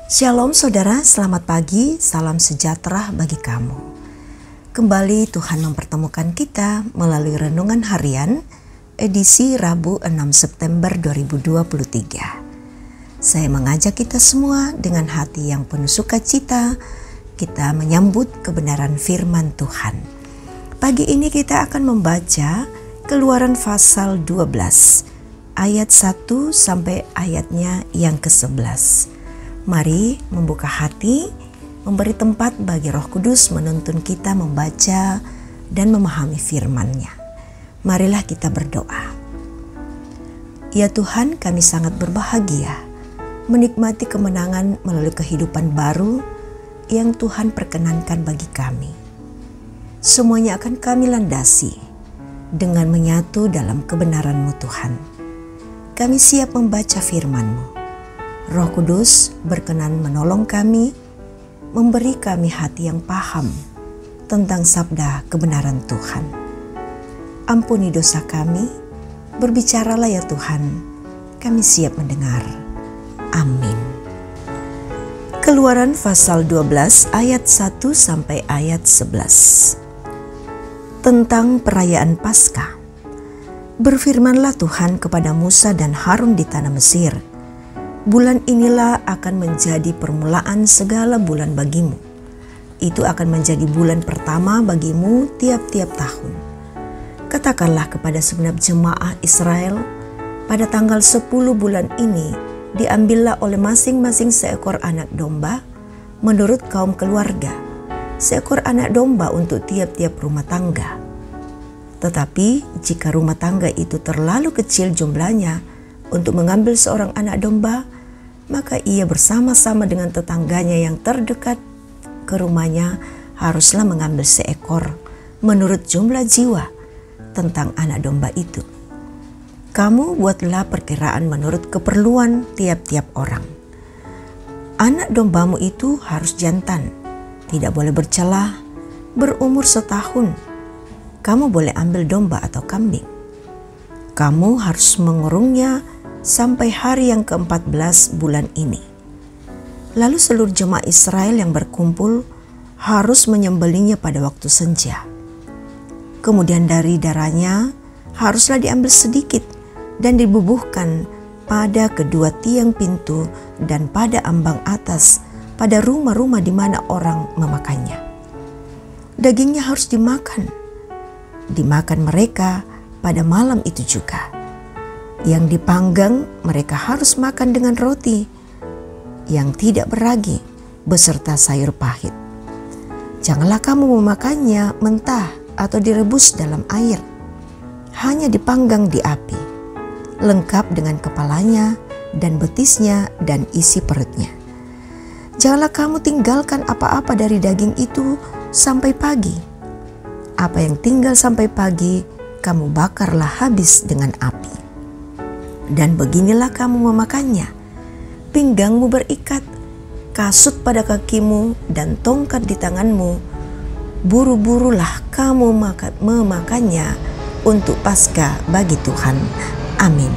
Shalom saudara, selamat pagi, salam sejahtera bagi kamu. Kembali Tuhan mempertemukan kita melalui renungan harian edisi Rabu 6 September 2023. Saya mengajak kita semua dengan hati yang penuh sukacita, kita menyambut kebenaran firman Tuhan. Pagi ini kita akan membaca Keluaran pasal 12, ayat 1 sampai ayatnya yang ke-11. Mari membuka hati, memberi tempat bagi Roh Kudus menuntun kita membaca dan memahami firman-Nya. Marilah kita berdoa. Ya Tuhan, kami sangat berbahagia menikmati kemenangan melalui kehidupan baru yang Tuhan perkenankan bagi kami. Semuanya akan kami landasi dengan menyatu dalam kebenaran-Mu Tuhan. Kami siap membaca firman-Mu. Roh Kudus berkenan menolong kami, memberi kami hati yang paham tentang sabda kebenaran Tuhan. Ampuni dosa kami, berbicaralah ya Tuhan, kami siap mendengar. Amin. Keluaran pasal 12 ayat 1 sampai ayat 11. Tentang perayaan Paskah. Berfirmanlah Tuhan kepada Musa dan Harun di tanah Mesir, bulan inilah akan menjadi permulaan segala bulan bagimu. Itu akan menjadi bulan pertama bagimu tiap-tiap tahun. Katakanlah kepada segenap jemaah Israel, pada tanggal 10 bulan ini diambillah oleh masing-masing seekor anak domba menurut kaum keluarga, seekor anak domba untuk tiap-tiap rumah tangga. Tetapi jika rumah tangga itu terlalu kecil jumlahnya untuk mengambil seorang anak domba, maka ia bersama-sama dengan tetangganya yang terdekat ke rumahnya haruslah mengambil seekor menurut jumlah jiwa tentang anak domba itu. Kamu buatlah perkiraan menurut keperluan tiap-tiap orang. Anak dombamu itu harus jantan, tidak boleh bercelah, berumur setahun. Kamu boleh ambil domba atau kambing. Kamu harus mengurungnya sampai hari yang ke-14 bulan ini. Lalu seluruh jemaah Israel yang berkumpul harus menyembelihnya pada waktu senja. Kemudian dari darahnya haruslah diambil sedikit dan dibubuhkan pada kedua tiang pintu dan pada ambang atas pada rumah-rumah di mana orang memakannya. Dagingnya harus dimakan mereka pada malam itu juga. Yang dipanggang mereka harus makan dengan roti yang tidak beragi beserta sayur pahit. Janganlah kamu memakannya mentah atau direbus dalam air. Hanya dipanggang di api, lengkap dengan kepalanya dan betisnya dan isi perutnya. Janganlah kamu tinggalkan apa-apa dari daging itu sampai pagi. Apa yang tinggal sampai pagi, kamu bakarlah habis dengan api. Dan beginilah kamu memakannya, pinggangmu berikat, kasut pada kakimu dan tongkat di tanganmu. Buru-burulah kamu memakannya untuk Paskah bagi Tuhan. Amin.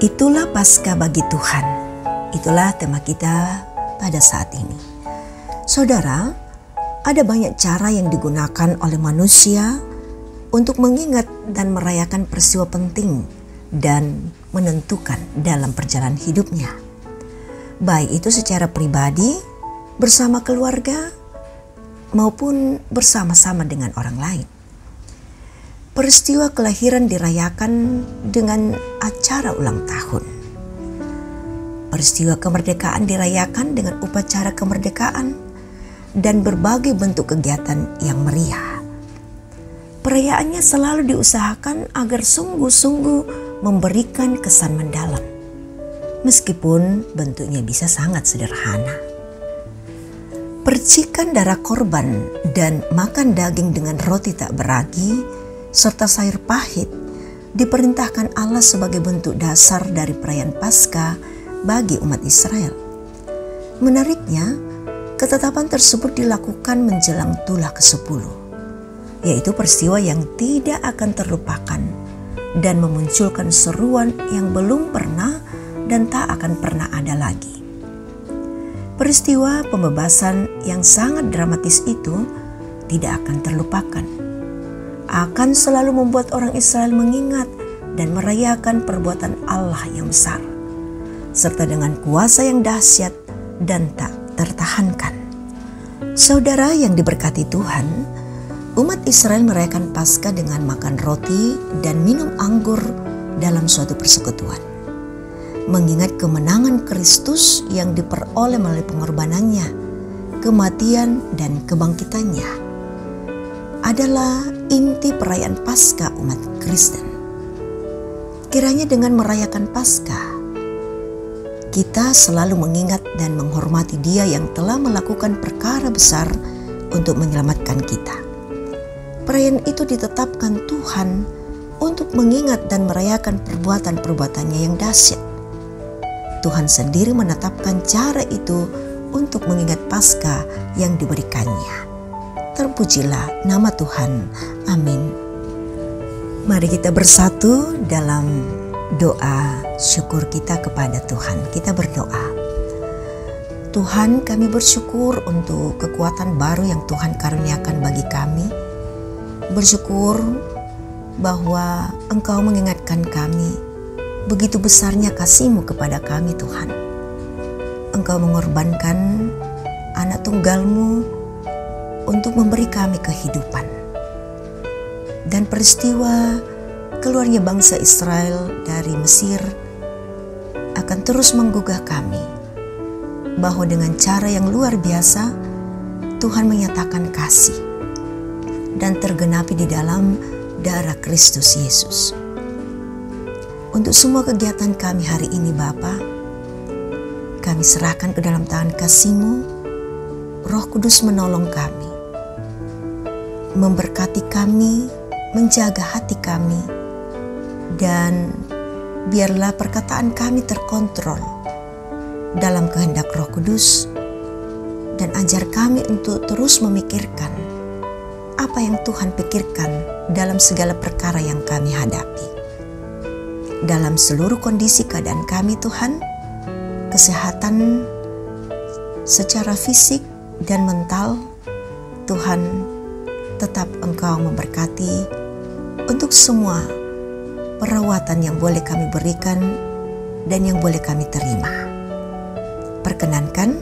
Itulah Paskah bagi Tuhan. Itulah tema kita pada saat ini. Saudara, ada banyak cara yang digunakan oleh manusia untuk mengingat dan merayakan peristiwa penting dan menentukan dalam perjalanan hidupnya. Baik itu secara pribadi, bersama keluarga, maupun bersama-sama dengan orang lain. Peristiwa kelahiran dirayakan dengan acara ulang tahun. Peristiwa kemerdekaan dirayakan dengan upacara kemerdekaan dan berbagai bentuk kegiatan yang meriah. Perayaannya selalu diusahakan agar sungguh-sungguh memberikan kesan mendalam, meskipun bentuknya bisa sangat sederhana. Percikan darah korban dan makan daging dengan roti tak beragi serta sayur pahit diperintahkan Allah sebagai bentuk dasar dari perayaan Paskah bagi umat Israel. Menariknya, ketetapan tersebut dilakukan menjelang tulah ke-10, yaitu peristiwa yang tidak akan terlupakan dan memunculkan seruan yang belum pernah dan tak akan pernah ada lagi. Peristiwa pembebasan yang sangat dramatis itu tidak akan terlupakan. Akan selalu membuat orang Israel mengingat dan merayakan perbuatan Allah yang besar, serta dengan kuasa yang dahsyat dan tak tertahankan. Saudara yang diberkati Tuhan, umat Israel merayakan Paskah dengan makan roti dan minum anggur dalam suatu persekutuan, mengingat kemenangan Kristus yang diperoleh melalui pengorbanannya, kematian dan kebangkitannya adalah inti perayaan Paskah umat Kristen. Kiranya dengan merayakan Paskah, kita selalu mengingat dan menghormati Dia yang telah melakukan perkara besar untuk menyelamatkan kita. Perayaan itu ditetapkan Tuhan untuk mengingat dan merayakan perbuatan-perbuatannya yang dahsyat. Tuhan sendiri menetapkan cara itu untuk mengingat Paskah yang diberikannya. Terpujilah nama Tuhan. Amin. Mari kita bersatu dalam doa syukur kita kepada Tuhan. Kita berdoa. Tuhan, kami bersyukur untuk kekuatan baru yang Tuhan karuniakan bagi kami. Bersyukur bahwa Engkau mengingatkan kami begitu besarnya kasih-Mu kepada kami, Tuhan. Engkau mengorbankan anak tunggal-Mu untuk memberi kami kehidupan. Dan peristiwa keluarnya bangsa Israel dari Mesir akan terus menggugah kami bahwa dengan cara yang luar biasa Tuhan menyatakan kasih dan tergenapi di dalam darah Kristus Yesus. Untuk semua kegiatan kami hari ini Bapa, kami serahkan ke dalam tangan kasih-Mu. Roh Kudus menolong kami, memberkati kami, menjaga hati kami, dan biarlah perkataan kami terkontrol dalam kehendak Roh Kudus, dan ajar kami untuk terus memikirkan apa yang Tuhan pikirkan dalam segala perkara yang kami hadapi. Dalam seluruh kondisi keadaan kami Tuhan, kesehatan secara fisik dan mental, Tuhan tetap Engkau memberkati untuk semua perawatan yang boleh kami berikan dan yang boleh kami terima. Perkenankan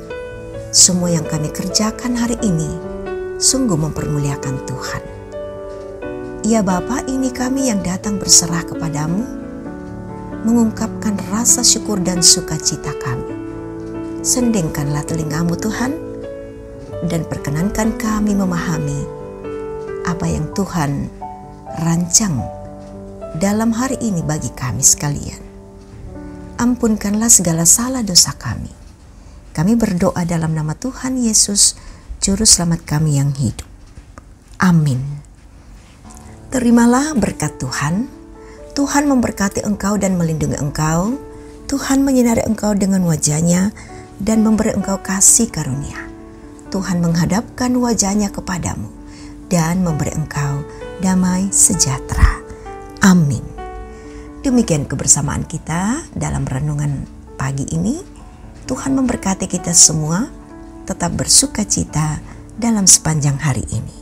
semua yang kami kerjakan hari ini sungguh mempermuliakan Tuhan. Ya Bapa, ini kami yang datang berserah kepadamu, mengungkapkan rasa syukur dan sukacita kami. Sendingkanlah telingamu Tuhan, dan perkenankan kami memahami apa yang Tuhan rancang dalam hari ini bagi kami sekalian. Ampunkanlah segala salah dosa kami. Kami berdoa dalam nama Tuhan Yesus, Juru Selamat kami yang hidup. Amin. Terimalah berkat Tuhan. Tuhan memberkati engkau dan melindungi engkau. Tuhan menyinari engkau dengan wajah-Nya dan memberi engkau kasih karunia. Tuhan menghadapkan wajah-Nya kepadamu dan memberi engkau damai sejahtera. Amin. Demikian kebersamaan kita dalam renungan pagi ini. Tuhan memberkati kita semua, tetap bersukacita dalam sepanjang hari ini.